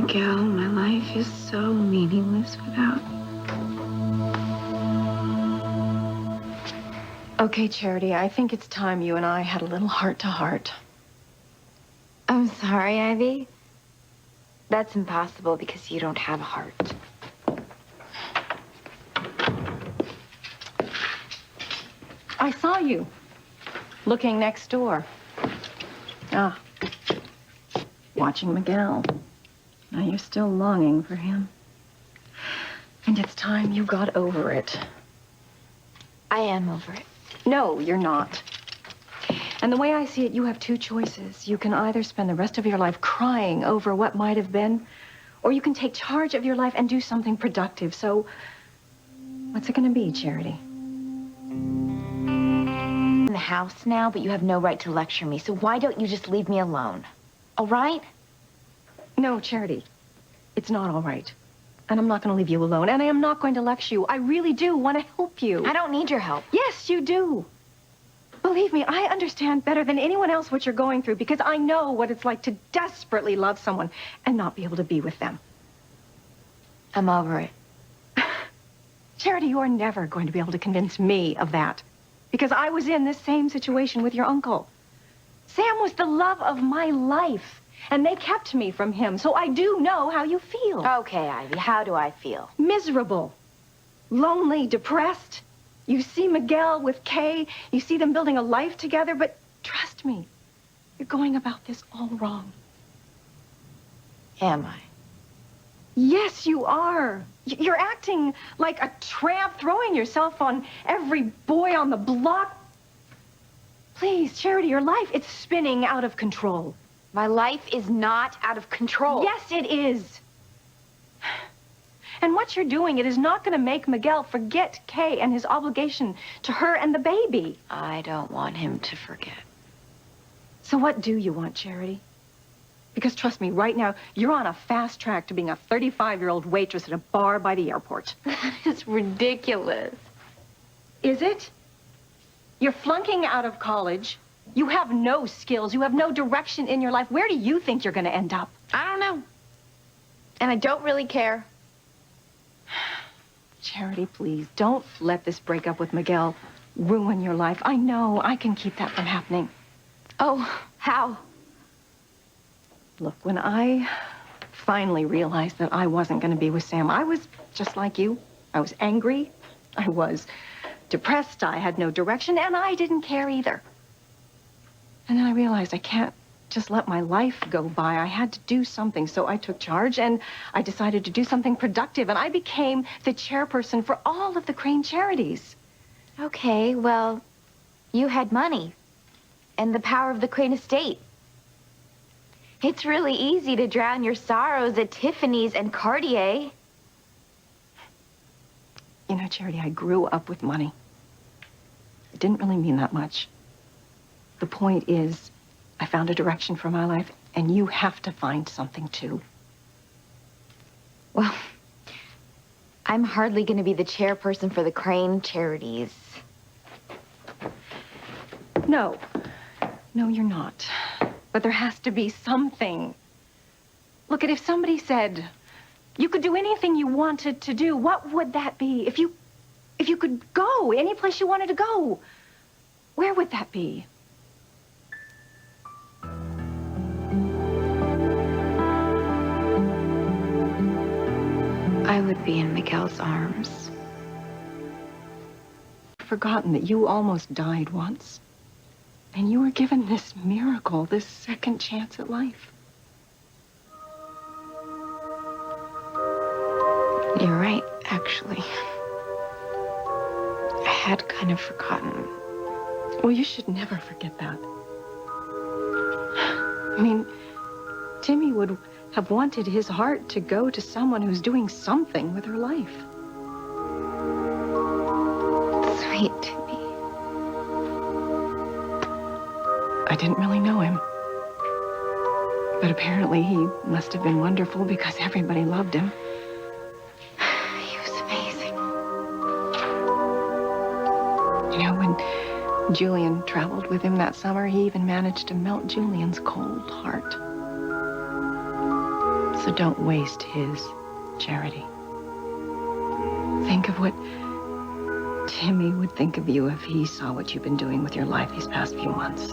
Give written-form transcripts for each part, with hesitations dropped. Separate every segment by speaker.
Speaker 1: Miguel, my life is so meaningless without.
Speaker 2: Okay, Charity, I think it's time you and I had a little heart-to-heart.
Speaker 3: I'm sorry, Ivy. That's impossible because you don't have a heart.
Speaker 2: I saw you looking next door. Ah, watching Miguel. Now you're still longing for him. And it's time you got over it.
Speaker 3: I am over it.
Speaker 2: No, you're not. And the way I see it, you have two choices. You can either spend the rest of your life crying over what might have been, or you can take charge of your life and do something productive. So, what's it gonna be, Charity?
Speaker 3: In the house now, but you have no right to lecture me, so why don't you just leave me alone? All right?
Speaker 2: No, Charity. It's not all right. And I'm not gonna leave you alone, and I am not going to lecture you. I really do want to help you.
Speaker 3: I don't need your help.
Speaker 2: Yes, you do. Believe me, I understand better than anyone else what you're going through because I know what it's like to desperately love someone and not be able to be with them.
Speaker 3: I'm over it.
Speaker 2: Charity, you are never going to be able to convince me of that because I was in this same situation with your uncle. Sam was the love of my life, and they kept me from him, so I do know how you feel.
Speaker 3: Okay, Ivy, how do I feel?
Speaker 2: Miserable, lonely, depressed. You see Miguel with Kay, you see them building a life together, but trust me, you're going about this all wrong.
Speaker 3: Am I?
Speaker 2: Yes, you are. You're acting like a tramp, throwing yourself on every boy on the block. Please, Charity, your life, it's spinning out of control.
Speaker 3: My life is not out of control.
Speaker 2: Yes, it is. And what you're doing, it is not going to make Miguel forget Kay and his obligation to her and the baby.
Speaker 3: I don't want him to forget.
Speaker 2: So what do you want, Charity? Because trust me, right now, you're on a fast track to being a 35-year-old waitress at a bar by the airport.
Speaker 3: That is ridiculous.
Speaker 2: Is it? You're flunking out of college. You have no skills. You have no direction in your life. Where do you think you're going to end up?
Speaker 3: I don't know. And I don't really care.
Speaker 2: Charity, please, don't let this breakup with Miguel ruin your life. I know I can keep that from happening.
Speaker 3: Oh, how?
Speaker 2: Look, when I finally realized that I wasn't going to be with Sam, I was just like you. I was angry. I was depressed. I had no direction, and I didn't care either. And then I realized I can't just let my life go by. I had to do something, so I took charge, and I decided to do something productive, and I became the chairperson for all of the Crane charities.
Speaker 3: Okay, well, you had money and the power of the Crane estate. It's really easy to drown your sorrows at Tiffany's and Cartier.
Speaker 2: You know, Charity, I grew up with money. It didn't really mean that much. The point is, I found a direction for my life, and you have to find something too.
Speaker 3: Well, I'm hardly going to be the chairperson for the Crane charities.
Speaker 2: No. No, you're not. But there has to be something. Look, if somebody said you could do anything you wanted to do, what would that be? If you could go any place you wanted to go, where would that be?
Speaker 3: I would be in Miguel's arms.
Speaker 2: I've forgotten that you almost died once. And you were given this miracle, this second chance at life.
Speaker 3: You're right, actually. I had kind of forgotten.
Speaker 2: Well, you should never forget that. I mean, Timmy would have wanted his heart to go to someone who's doing something with her life.
Speaker 3: Sweet Timmy.
Speaker 2: I didn't really know him. But apparently he must have been wonderful because everybody loved him.
Speaker 3: He was amazing.
Speaker 2: You know, when Julian traveled with him that summer, he even managed to melt Julian's cold heart. So don't waste his, Charity. Think of what Timmy would think of you if he saw what you've been doing with your life these past few months.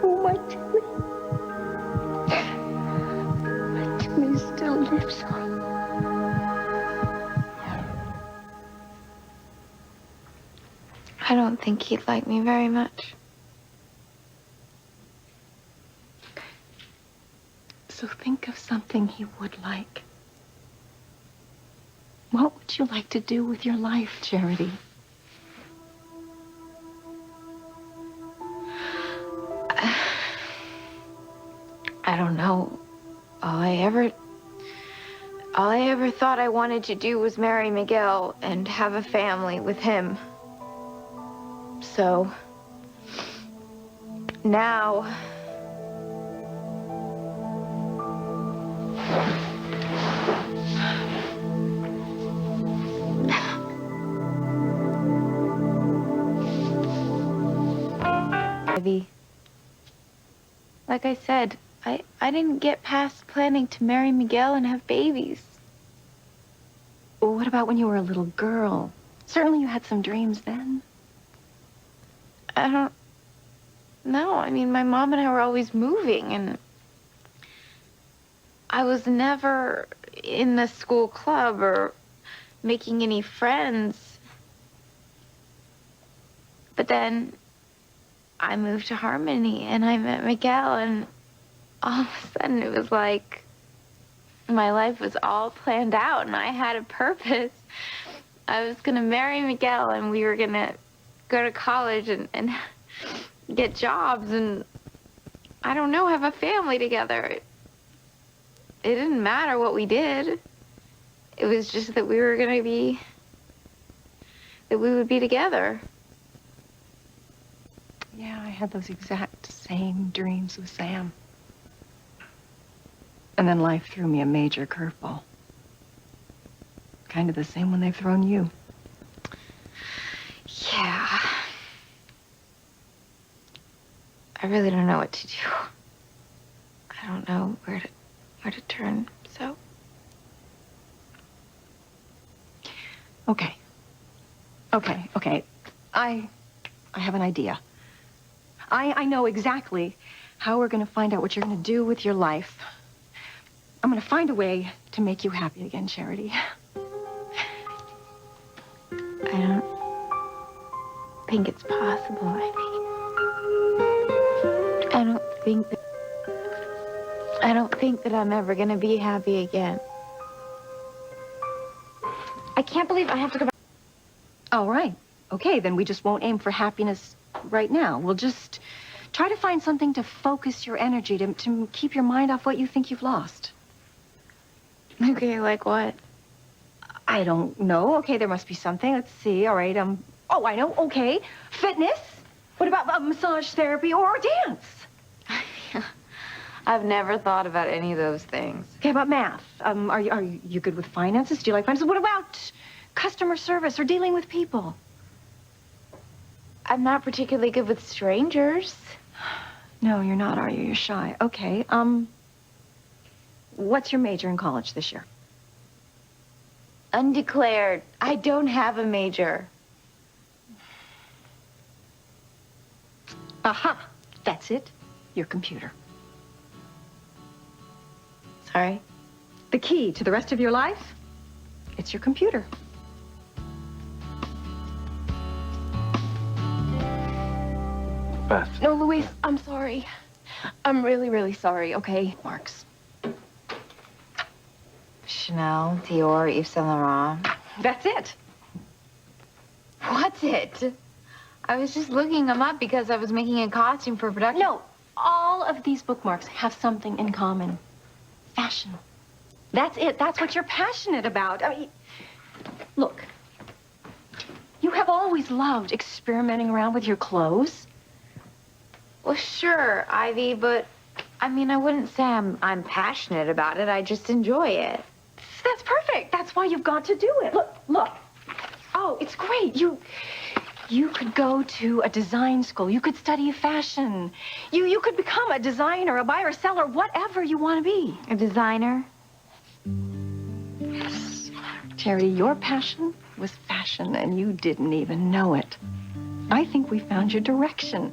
Speaker 2: Oh, my Timmy. My Timmy still lives on.
Speaker 3: I don't think he'd like me very much.
Speaker 2: So think of something he would like. What would you like to do with your life, Charity?
Speaker 3: I don't know. All I ever thought I wanted to do was marry Miguel and have a family with him. So now Ivy, like I said, I didn't get past planning to marry Miguel and have babies.
Speaker 2: Well, what about when you were a little girl? Certainly you had some dreams then.
Speaker 3: I don't know. I mean, my mom and I were always moving, and I was never in the school club or making any friends. But then I moved to Harmony, and I met Miguel, and all of a sudden it was like my life was all planned out, and I had a purpose. I was going to marry Miguel, and we were going to go to college and get jobs and, I don't know, have a family together. It didn't matter what we did. It was just that we would be together.
Speaker 2: Yeah, I had those exact same dreams with Sam. And then life threw me a major curveball. Kind of the same one they've thrown you.
Speaker 3: Yeah. I really don't know what to do. I don't know where to turn, so.
Speaker 2: Okay. I have an idea. I know exactly how we're going to find out what you're going to do with your life. I'm going to find a way to make you happy again, Charity.
Speaker 3: I don't think it's possible, Ivy. I don't think that I'm ever gonna be happy again. I can't believe I have to go back.
Speaker 2: All right. Okay, then we just won't aim for happiness right now. We'll just try to find something to focus your energy, to keep your mind off what you think you've lost.
Speaker 3: Okay, like what?
Speaker 2: I don't know. Okay, there must be something. Let's see. All right. Oh, I know. Okay. Fitness. What about massage therapy or dance?
Speaker 3: I've never thought about any of those things.
Speaker 2: Okay, about math. Are you good with finances? Do you like finances? What about customer service or dealing with people?
Speaker 3: I'm not particularly good with strangers.
Speaker 2: No, you're not, are you? You're shy. Okay. What's your major in college this year?
Speaker 3: Undeclared. I don't have a major.
Speaker 2: Aha. That's it. Your computer.
Speaker 3: Sorry?
Speaker 2: The key to the rest of your life? It's your computer.
Speaker 4: Beth.
Speaker 2: No, Louise, I'm sorry. I'm really, really sorry, okay? Marks.
Speaker 3: Chanel, Dior, Yves Saint Laurent.
Speaker 2: That's it.
Speaker 3: What's it? I was just looking them up because I was making a costume for production.
Speaker 2: No, all of these bookmarks have something in common. Fashion. That's it. That's what you're passionate about. I mean, look. You have always loved experimenting around with your clothes.
Speaker 3: Well, sure, Ivy, but I mean, I wouldn't say I'm passionate about it. I just enjoy it.
Speaker 2: That's perfect. That's why you've got to do it. Look. Oh, it's great. You could go to a design school. You could study fashion. You could become a designer, a buyer, seller, whatever you want to be.
Speaker 3: A designer?
Speaker 2: Yes. Charity, your passion was fashion, and you didn't even know it. I think we found your direction.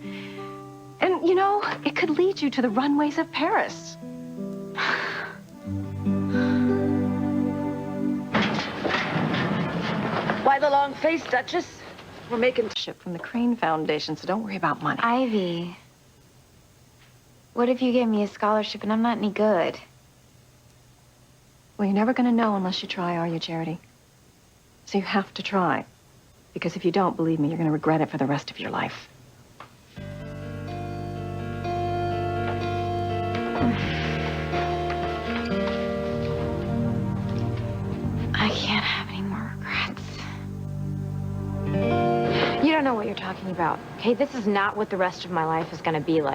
Speaker 2: And, you know, it could lead you to the runways of Paris.
Speaker 4: Why the long face, Duchess? We're making
Speaker 2: Ship from the Crane Foundation, so don't worry about money.
Speaker 3: Ivy, what if you gave me a scholarship and I'm not any good?
Speaker 2: Well, you're never going to know unless you try, are you, Charity? So you have to try. Because if you don't, believe me, you're going to regret it for the rest of your life.
Speaker 3: I can't have any more regrets. You don't know what you're talking about. Okay, this is not what the rest of my life is gonna be like.